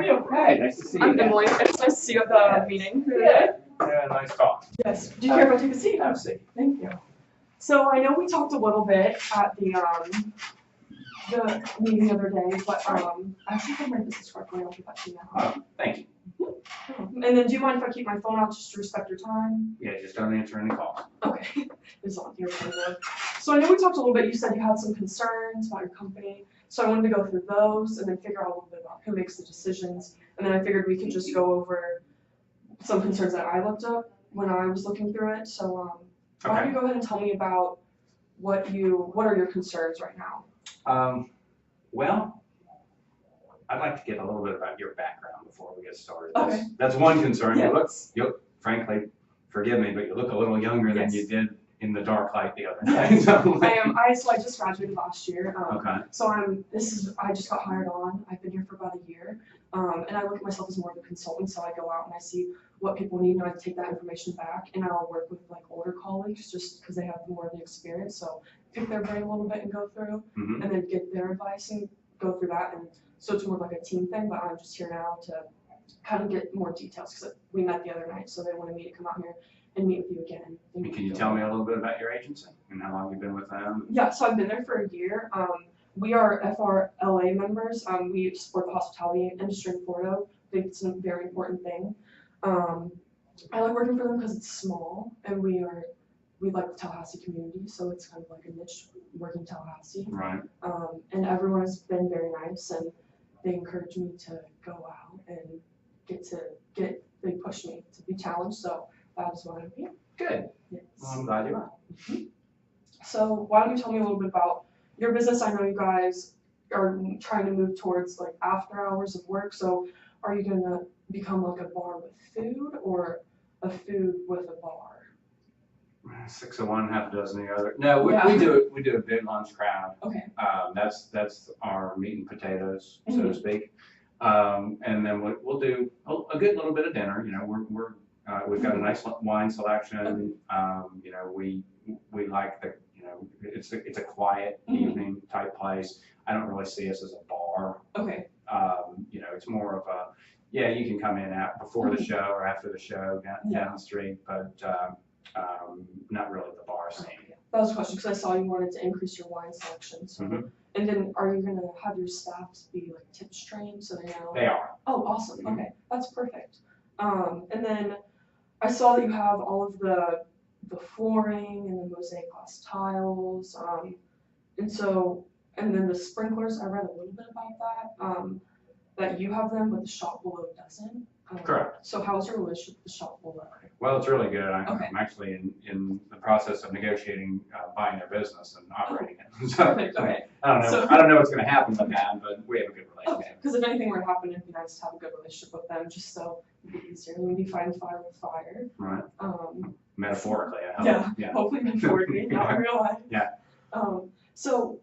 are you? Hi, nice to see you. I'm Emily. It's nice to see you at the meeting. Yeah, nice call. Yes. Do you care if I take a seat? Have a seat. Thank you. So I know we talked a little bit at the meeting the other day, but I actually have my business card for you. I'll give that to you now. Thank you. And then do you mind if I keep my phone out just to respect your time? Yeah, just don't answer any calls. Okay. It's on here for you. So I know we talked a little bit. You said you had some concerns about your company. So I wanted to go through those and then figure out a little bit about who makes the decisions. And then I figured we could just go over some concerns that I looked up when I was looking through it. So why don't you go ahead and tell me about what are your concerns right now? Well, I'd like to get a little bit about your background before we get started. Okay. That's one concern. Yes. You look, frankly, forgive me, but you look a little younger than you did in the dark light the other night. Yes. I am. So I just graduated last year. Okay. So I just got hired on. I've been here for about a year. And I look at myself as more of a consultant. So I go out and I see what people need and I take that information back and I'll work with like older colleagues just because they have more of the experience. So pick their brain a little bit and go through and then get their advice and go through that. And so it's more like a team thing, but I'm just here now to kind of get more details because we met the other night. So they wanted me to come out here and meet with you again. And can you tell me a little bit about your agency and how long you've been with them? Yeah, so I've been there for a year. We are FRLA members. We support the hospitality industry in Florida. I think it's a very important thing. I like working for them because it's small and we like the Tallahassee community, so it's kind of like a niche working Tallahassee. Right. And everyone has been very nice and they encourage me to go out and they push me to be challenged, so that is why I'm here. Good. Yes. Well, I'm glad you are. So why don't you tell me a little bit about your business? I know you guys are trying to move towards like after hours of work, so are you gonna become like a bar with food or a food with a bar? 6 of one, half a dozen of the other. No, we do a big lunch crowd. Okay. That's our meat and potatoes, so to speak. And then we'll do a good little bit of dinner. You know, we've got a nice wine selection. You know, we like it's a quiet evening type place. I don't really see us as a bar. Okay. You know, it's more of a, you can come in before the show or after the show down the street, but not really the bar scene. Okay. That was a question because I saw you wanted to increase your wine selection. So, and then are you gonna have your staffs be like tips trained so they know? They are. Oh, awesome. Okay, that's perfect. And then I saw that you have all of the flooring and the mosaic glass tiles. And then the sprinklers. I read a little bit about that. That you have them, but the shop below doesn't. Correct. So how's your relationship with the shop below? Well, it's really good. I'm Okay. actually in the process of negotiating buying their business and operating it. So Perfect. Okay. I don't know what's going to happen with that, but we have a good relationship. Okay. Because if anything were to happen, it'd be nice to have a good relationship with them, just so it'd be easier. When you find fire with fire. Right. Metaphorically, I hope. Yeah. Hopefully metaphorically, not in real life. Yeah. So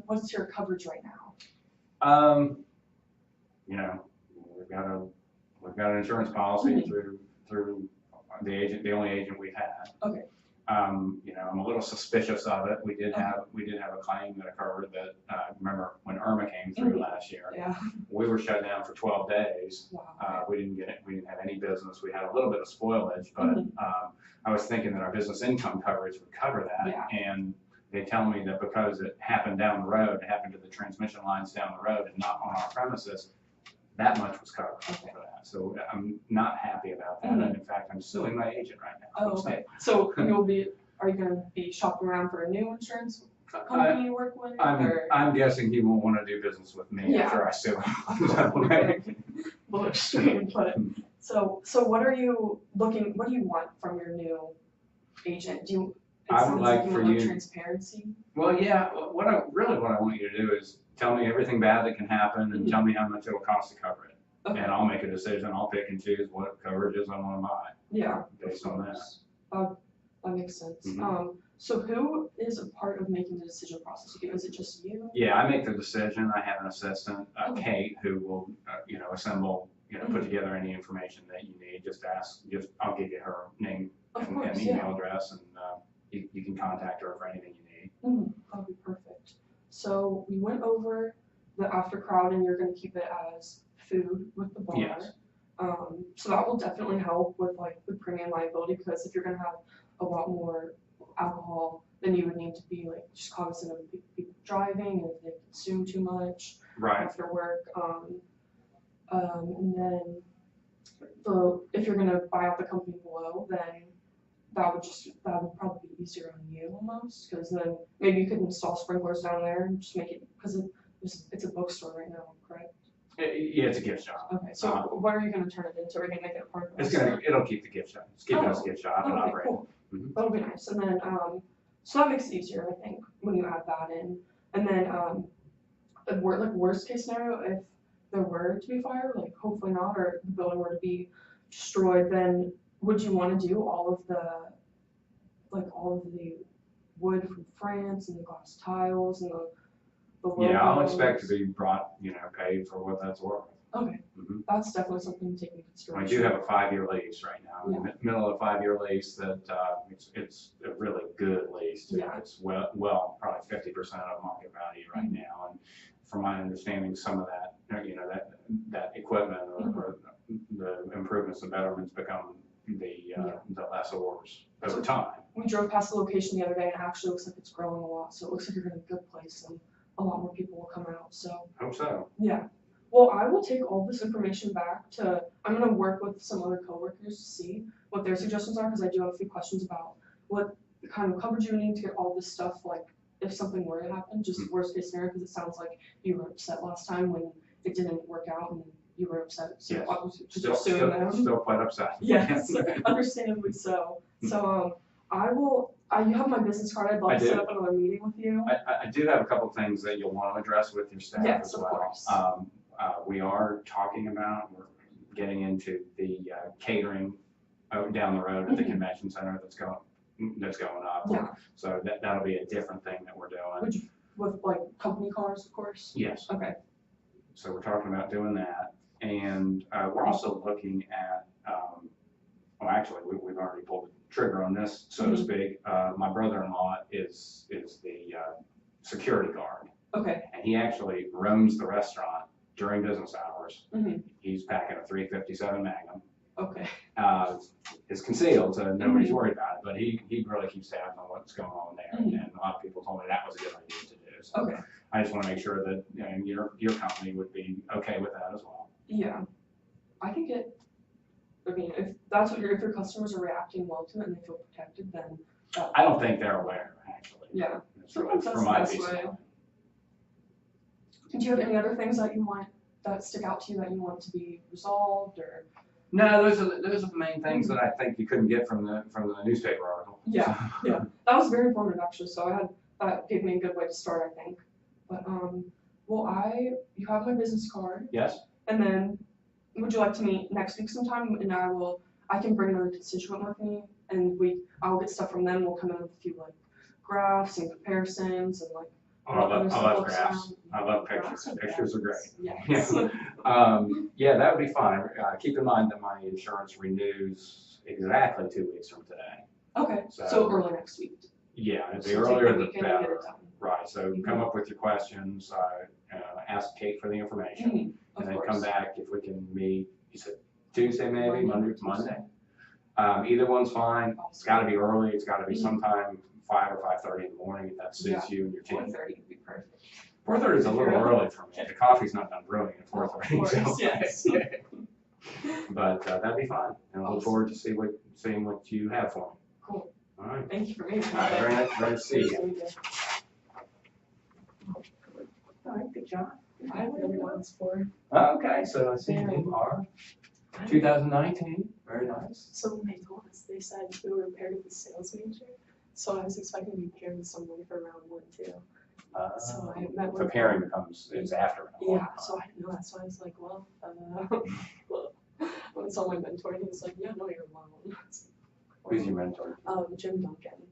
what's your coverage right now? You know, we've got an insurance policy through the only agent we've had. Okay. You know, I'm a little suspicious of it. We did have a claim that occurred that remember when Irma came through last year. Yeah. We were shut down for 12 days. Wow. We didn't have any business. We had a little bit of spoilage, but I was thinking that our business income coverage would cover that. Yeah. And they tell me that because it happened down the road, it happened to the transmission lines down the road and not on our premises, that much was covered for that. So I'm not happy about that. And in fact, I'm suing my agent right now. Oh, okay. So are you going to be shopping around for a new insurance company you work with? I'm guessing he won't want to do business with me after I sue him. Well, extreme, but so what are you looking? What do you want from your new agent? I would like for you transparency. Well, yeah. What I want you to do is tell me everything bad that can happen and tell me how much it will cost to cover it. Okay. And I'll make a decision. I'll pick and choose what coverages I want to buy. Yeah. Based on that. That makes sense. So who is a part of making the decision process? Is it just you? Yeah, I make the decision. I have an assistant, Kate, who will, assemble, put together any information that you need. I'll give you her name and email address, and you can contact her for anything you need. That'll be perfect. So we went over the after crowd, and you're going to keep it as food with the bar. Yes. So that will definitely help with like the premium liability, because if you're gonna have a lot more alcohol, then you would need to be like just cognizant of people driving and if they consume too much Right. after work. And then if you're gonna buy out the company below, then that would probably be easier on you almost, because then maybe you could install sprinklers down there and just make it, because it's a bookstore right now, correct? Yeah, it's a gift shop. Okay, so what are you gonna turn it into? Are you gonna make it a part of the It'll keep the gift shop. It's keeping us gift shop and okay, operating. cool. Mhm. That'll be nice. And then, so that makes it easier, I think, when you add that in. And then, like worst case scenario, if there were to be fire, like hopefully not, or the building were to be destroyed, then would you want to do all of the wood from France and the glass tiles and the logos? Yeah, I'll expect to be brought, paid for what that's worth. Okay, Mhm. that's definitely something to take into I consideration. do have a 5-year lease right now, in the middle of a 5-year lease that, it's a really good lease too. Yeah. It's well, probably 50% of market value right now. And from my understanding, some of that, that equipment or the improvements and betterments become the lessors over time. We drove past the location the other day and it actually looks like it's growing a lot. So it looks like you're in a good place and a lot more people will come out. So Hope so. yeah. Well, I will take all this information back I'm going to work with some other coworkers to see what their suggestions are, because I do have a few questions about what kind of coverage you would need to get all this stuff, like if something were to happen, just worst case scenario, because it sounds like you were upset last time when it didn't work out and you were upset. So Yes. I was just suing them. Still quite upset. Yes, understandably so. So you have my business card. I'd love to set up another meeting with you. I do have a couple things that you'll want to address with your staff Yes, as of well. course. We are talking about, we're getting into the catering down the road at the convention center that's going up. Yeah. So that'll be a different thing that we're doing. With like company cars, of course? Yes. Okay. So we're talking about doing that. And we're also looking at, well, actually, we've already pulled the trigger on this, so to speak. My brother-in-law is the security guard. Okay. And he actually roams the restaurant during business hours. Mm-hmm. He's packing a .357 Magnum. Okay. It's concealed, so nobody's worried about it, but he really keeps tabs on what's going on there. Mm-hmm. And a lot of people told me that was a good idea to do. So Okay. I just want to make sure that your company would be okay with that as well. Yeah. if your customers are reacting well to it and they feel protected, then I don't think they're aware, actually. Yeah. It's really, Sometimes that's for the my best peace of way. mind. Do you have any other things that stick out to you that you want to be resolved, or? No, those are the main things that I think you couldn't get from the newspaper article. Yeah, yeah, that was very informative actually. So that gave me a good way to start, I think. But you have my business card, Yes. and then would you like to meet next week sometime? And I can bring another constituent with me, and I'll get stuff from them. We'll come in with a few like graphs and comparisons and like. Oh, I love graphs. I love pictures. Pictures are great. Yes. Yeah, that would be fine. Keep in mind that my insurance renews exactly 2 weeks from today. Okay, so early next week. Yeah, the So earlier take the weekend and get better. it done. Right, so come up with your questions, ask Kate for the information, and then come back if we can meet, you said Tuesday maybe, Monday? Either one's fine. It's gotta be early, it's gotta be sometime 5 or 5:30 in the morning, if that suits you and your team. 4:30 would be perfect. 4:30 is a little early for me. The coffee's not done brewing at 4:30. Of course, yes. But that'd be fine, and I look forward to seeing what you have for me. Cool. All right. Thank you for meeting. All right, very nice to see you. All right, good job. I have everyone's for. Okay, so I see you are 2019, very nice. So when they told us, they said we were paired with a sales major. So I was expecting to be paired with someone for round 1 too. So I met with. The pairing is after round one. Yeah, so I didn't know that. So I was like, well, when I saw my mentor, he was like, yeah, no, you're alone. Who's your mentor? Jim Duncan.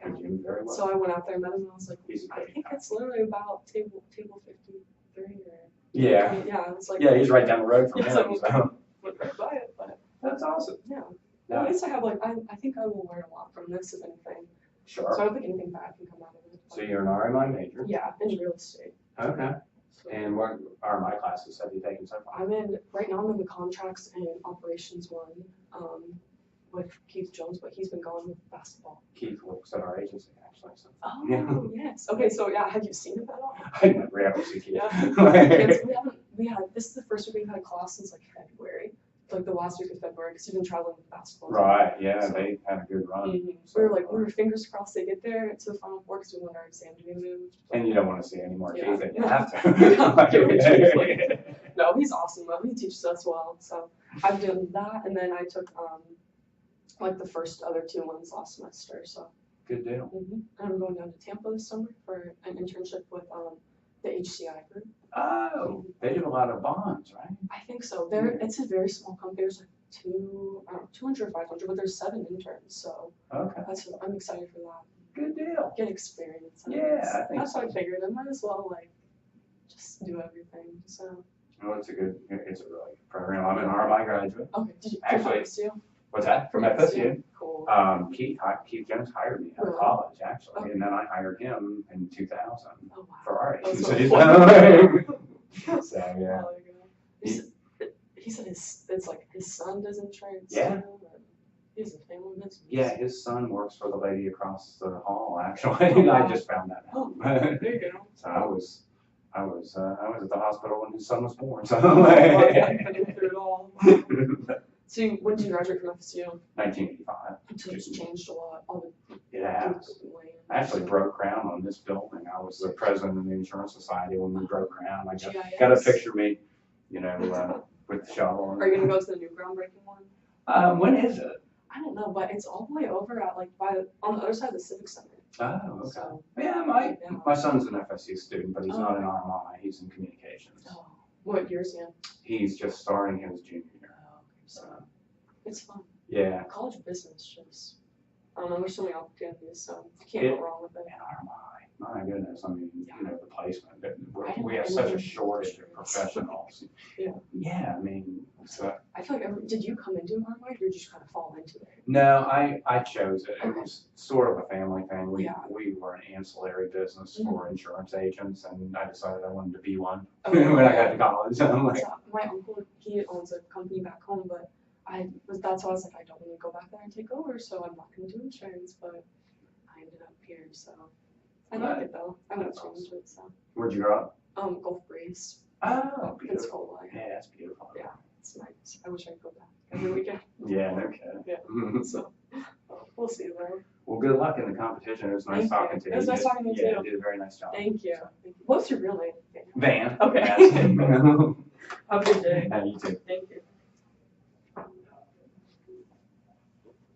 And you very well. So I went out there, met him, and I was like, He's I think it's literally about table 53 or. Yeah. Yeah, I was like. Yeah, he's right down the road from Yes, him, so. Went right by it, but That's awesome. yeah. Yeah. At least I have I think I will learn a lot from this, if anything. So Sure. I don't think anything bad can come out of it. So you're an RMI major? Yeah, in real estate. Okay. So And what are my classes have you taken so far? right now I'm in the contracts and operations one, with Keith Jones, but he's been going with basketball. Keith works at our agency, actually. So. Oh, Yeah. yes. Okay, so yeah, have you seen him at all? I never ever see Keith. Yeah. This is the first week we've had a class since like February, like the last week of February, because he's been traveling with basketball. Right, yeah, So- they had a good run. Mhm. So, We were fingers crossed they get there to the Final Four because we want our exam to be moved. And you don't want to see any more Yeah. Keith than you have Yeah. to. No, he's awesome though. He teaches us well. So I've done that, and then I took like the first other 2 months last semester. So Good deal. and I'm going down to Tampa this summer for an internship with the HCI group. Oh, they do a lot of bonds, right? I think so. It's a very small company. There's like 200 or 500, but there's 7 interns. So Okay, I'm excited for that. good deal. Get experience. Yeah, I think That's so. what I figured. I might as well like just do everything. So Well, it's a really good program. I'm an RMI graduate. okay, did you Actually, FSU? What's that? From FSU. Cool. Keith Jones hired me out of Really? college, actually, Okay. and then I hired him in 2000 Oh wow. for our That's agency. so So, yeah. Oh, he said it's like his son does insurance. Yeah. Too, and he has a family business. Yeah, his son works for the lady across the hall, actually. Oh, wow. I just found that Oh, out. there you go. So I was at the hospital when his son was born, so. Oh, wow, I've been through it all. So when did you graduate from FSU? 1985. So it's changed a lot. All It has. I actually broke ground on this building. I was the president of the insurance society when we broke ground. I got a picture of me, with the shovel. Are you gonna go to the new groundbreaking one? When is it? I don't know, but it's all the way over at like on the other side of the Civic Center. Oh, okay. So, Yeah, my son's an FSU student, but he's not an RMI. He's in communications. oh, what year's he in? He's just starting his junior year. Oh, okay. So it's fun. Yeah. College business just, I don't know, there's so many opportunities, so you can't go wrong with it. And RMI, my goodness, I mean, the placement, we I have don't such a know. shortage of professionals. Yeah. Yeah, I mean, so, I feel like did you come into RMI or did you just kind of fall into it? no, I chose it. It Okay. was sort of a family thing. We Yeah. were an ancillary business for insurance agents, and I decided I wanted to be one Okay. when I got to college. I'm like, So my uncle, he owns a company back home, but that's why I was like, I don't want to go back there and take over, so I'm not going to do insurance, but I ended up here, so. I like it though. I won't change it, so. where'd you grow up? Gulf Breeze, Oh, beautiful. Pensacola. Yeah, that's beautiful. Yeah. It's nice. I wish I could go back every weekend. Yeah, no kidding. Yeah. So, we'll see though. Well, good luck in the competition. It was nice Thank you. talking to you. It was nice talking to you Yeah, too. you did a very nice job. Thank you. Thank you. What's your real name? Van. Okay. Yes. Have a good day. Yeah, you too. Thank you.